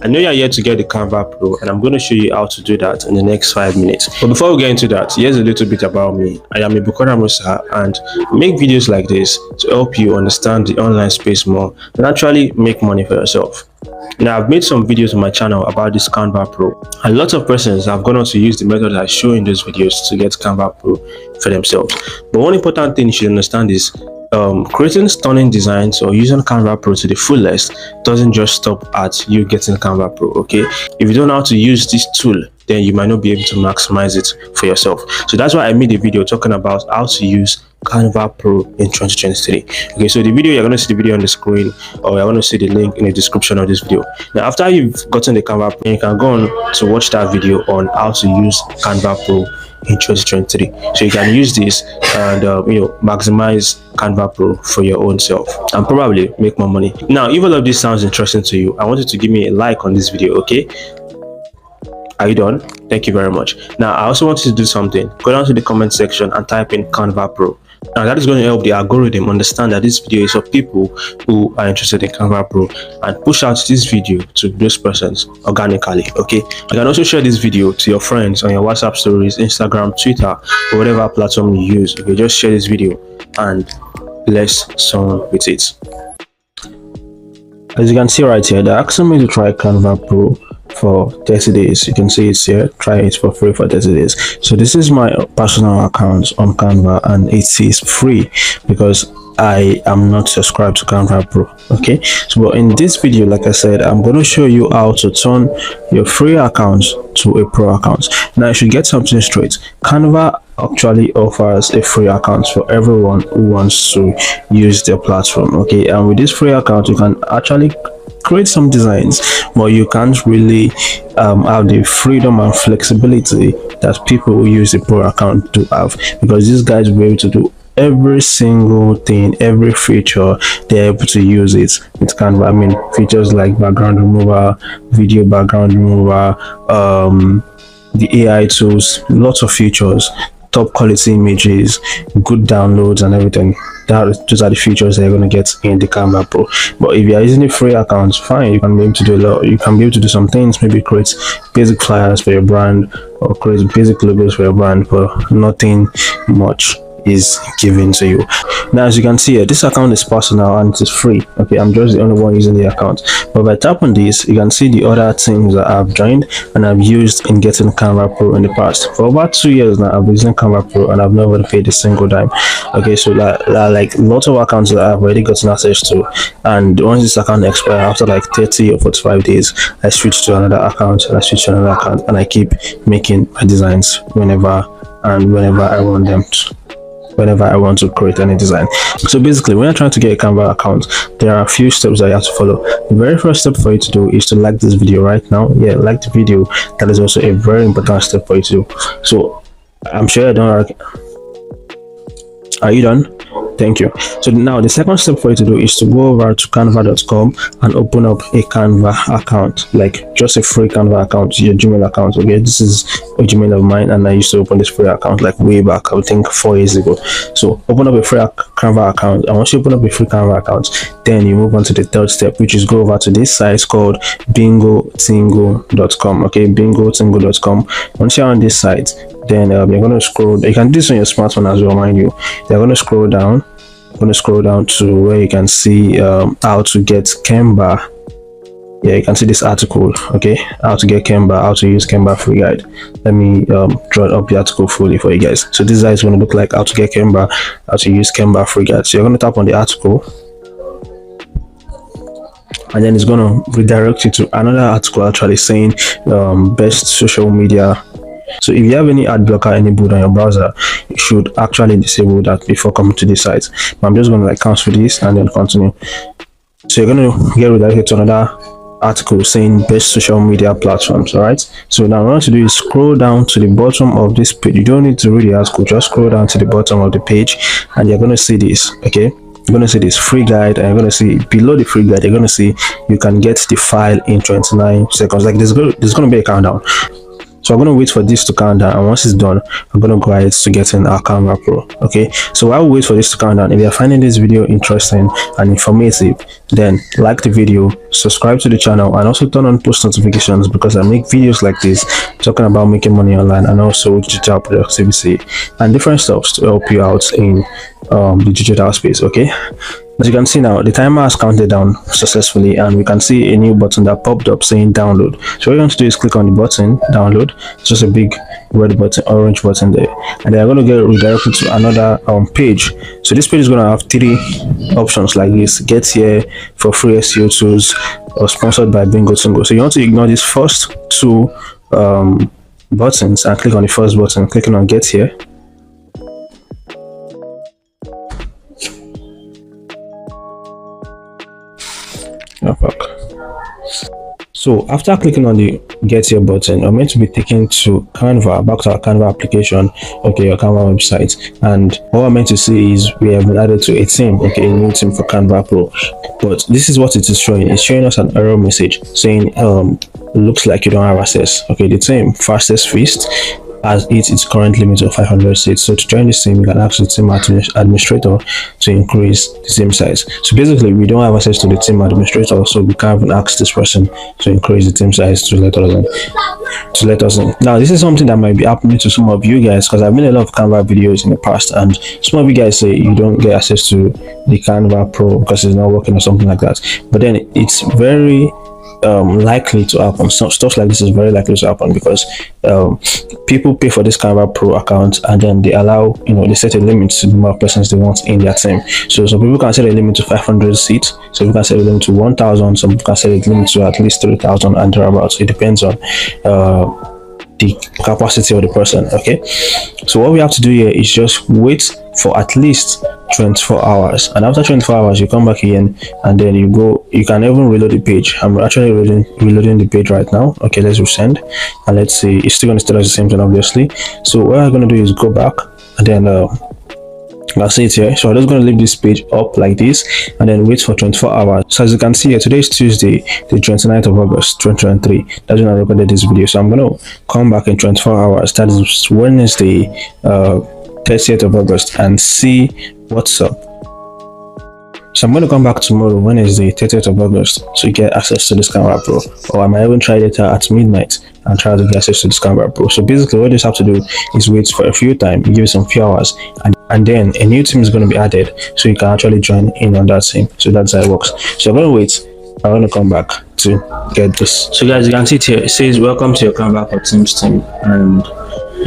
I know you're here to get the Canva Pro, and I'm going to show you how to do that in the next 5 minutes. But before we get into that, here's a little bit about me. I am a Bukora Musa and make videos like this to help you understand the online space more and actually make money for yourself. Now, I've made some videos on my channel about this Canva Pro, and lots of persons have gone on to use the method I show in those videos to get Canva Pro for themselves. But one important thing you should understand is creating stunning designs or using Canva Pro to the fullest doesn't just stop at you getting Canva Pro, okay? If you don't know how to use this tool, then you might not be able to maximize it for yourself. So that's why I made a video talking about how to use Canva Pro in 2023. Okay, so the video, you're going to see the video on the screen, or you're going to see the link in the description of this video. Now, after you've gotten the Canva Pro, you can go on to watch that video on how to use Canva Pro in 2023. So you can use this and maximize Canva Pro for your own self and probably make more money. Now, if all of this sounds interesting to you, I want you to give me a like on this video, okay? Are you done? Thank you very much. Now, I also want you to do something. Go down to the comment section and type in Canva Pro. Now, that is going to help the algorithm understand that this video is for people who are interested in Canva Pro and push out this video to those persons organically, okay? You can also share this video to your friends on your WhatsApp stories, Instagram, Twitter, or whatever platform you use. Okay, just share this video and bless someone with it. As you can see right here, they're asking me to try Canva Pro for 30 days. You can see it's here. Try it for free for 30 days. So this is my personal account on Canva, and it is free because I am not subscribed to Canva Pro. Okay, so but in this video, like I said, I'm going to show you how to turn your free account to a pro account. Now, you should get something straight. Canva actually offers a free account for everyone who wants to use their platform. Okay, and with this free account, you can actually create some designs, but you can't really have the freedom and flexibility that people who use a pro account do have, because these guys will be able to do every single thing, every feature. They're able to use it with Canva. I mean, features like background remover, video background remover, the AI tools, lots of features, top quality images, good downloads and everything. Those are the features that you're going to get in the Canva Pro. But if you are using a free account, fine, you can be able to do a lot. You can be able to do some things, maybe create basic flyers for your brand or create basic logos for your brand, but nothing much is given to you. Now, as you can see here, this account is personal and it is free. Okay, I'm just the only one using the account, but if I tap on this, you can see the other teams that I've joined and I've used in getting Canva Pro in the past. For about 2 years now, I've been using Canva Pro and I've never paid a single dime. Okay, so like lots of accounts that I've already gotten access to, and once this account expires after like 30 or 45 days, I switch to another account and I switch to another account, and I keep making my designs whenever I want them to. Whenever I want to create any design. So basically, when you're trying to get a Canva account, there are a few steps that you have to follow. The very first step for you to do is to like this video right now. Yeah, like the video. That is also a very important step for you to do. So I'm sure you're done. Are you done? Thank you. So now the second step for you to do is to go over to canva.com and open up a Canva account, like just a free Canva account, your Gmail account. Okay, this is a Gmail of mine and I used to open this free account like way back, I think 4 years ago. So open up a free Canva account, and once you open up a free Canva account, then you move on to the third step, which is go over to this site called bingotingo.com. okay, bingotingo.com. Once you're on this site, then you're going to scroll. You can do this on your smartphone as well, mind you. You're going to scroll down. I'm going to scroll down to where you can see how to get Canva. Yeah, you can see this article. Okay, how to get Canva, how to use Canva free guide. Let me draw up the article fully for you guys. So this is going to look like how to get Canva, how to use Canva free guide. So you're going to tap on the article, and then it's going to redirect you to another article actually saying best social media. So if you have any ad blocker enabled on your browser, you should actually disable that before coming to this site. But I'm just going to like cancel this and then continue. So you're going to get redirected to another article saying best social media platforms. All right, so now what I want to do is scroll down to the bottom of this page. You don't need to read the article, just scroll down to the bottom of the page and you're going to see this. Okay, you're going to see this free guide, and you're going to see below the free guide, you're going to see you can get the file in 29 seconds. Like there's going to be a countdown. So I'm going to wait for this to count down, and once it's done, I'm going to go ahead to get in our Canva Pro. Okay, so while we wait for this to count down, if you're finding this video interesting and informative, then like the video, subscribe to the channel, and also turn on post notifications, because I make videos like this talking about making money online and also digital productivity and different stuff to help you out in the digital space. Okay, as you can see now, the timer has counted down successfully, and we can see a new button that popped up saying download. So what you want to do is click on the button download. It's just a big red button, orange button there, and then I'm going to get redirected to another page. So this page is going to have 3 options like this: get here, for free SEO tools, or sponsored by Bingo Tingo. So you want to ignore these first 2 buttons and click on the first button, clicking on get here. So after clicking on the get here button, I'm meant to be taken to Canva, back to our Canva application, okay, your Canva website, and all I'm meant to see is we have been added to a team, okay, a new team for Canva Pro. But this is what it is showing. It's showing us an error message saying looks like you don't have access. Okay, the team Fastest Feast has hit its current limit of 500 seats. So to join this team, you can ask the team administrator to increase the team size. So basically, we don't have access to the team administrator, so we can't even ask this person to increase the team size to let us in. Now, this is something that might be happening to some of you guys, because I've made a lot of Canva videos in the past, and some of you guys say you don't get access to the Canva Pro because it's not working or something like that. But then it's very likely to happen. Stuff like this is very likely to happen because people pay for this Canva Pro account, and then they allow, they set a limit to the number of persons they want in their team. So some people can set a limit to 500 seats, some people can set a limit to 1,000, some people can set a limit to at least 3,000 and thereabouts. It depends on the capacity of the person. Okay, so what we have to do here is just wait for at least 24 hours, and after 24 hours you come back again, and then you can even reload the page. I'm actually reloading the page right now. Okay, let's resend, and let's see, it's still going to stay as the same thing, obviously. So what I'm going to do is go back, and then I'll see it here. So I'm just going to leave this page up like this, and then wait for 24 hours. So as you can see here, today is Tuesday, the 29th of August 2023. That's when I recorded this video. So I'm going to come back in 24 hours, that is Wednesday, 30th of August, and see what's up. So I'm going to come back tomorrow, Wednesday, 30th of August, to get access to this Canva Pro, or I might even try later at midnight and try to get access to this Canva Pro. So basically what you just have to do is wait for a few time, give it some few hours, and then a new team is going to be added, so you can actually join in on that team. So that's how it works. So I'm going to wait. I'm going to come back to get this. So guys, you can see it here, it says welcome to your Canva for Teams team, and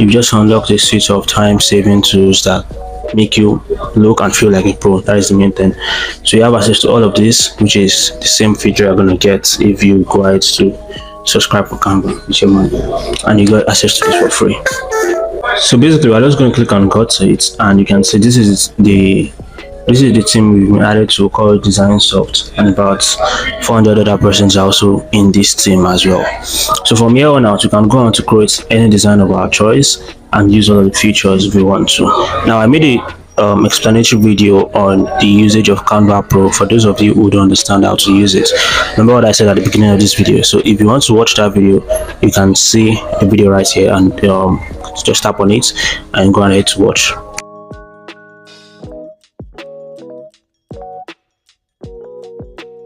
you've just unlocked a suite of time-saving tools that make you look and feel like a pro. That is the main thing. So you have access to all of this, which is the same feature you're going to get if you go ahead to subscribe for Canva with your money, and you got access to this for free. So basically, we're just going to click on got to it, and you can see this is the team we've been added to, called Design Soft, and about 400 other persons are also in this team as well. So from here on out, you can go on to create any design of our choice and use all of the features if you want to. Now, I made a explanatory video on the usage of Canva Pro for those of you who don't understand how to use it. Remember what I said at the beginning of this video. So if you want to watch that video, you can see the video right here, and just tap on it and go ahead to watch.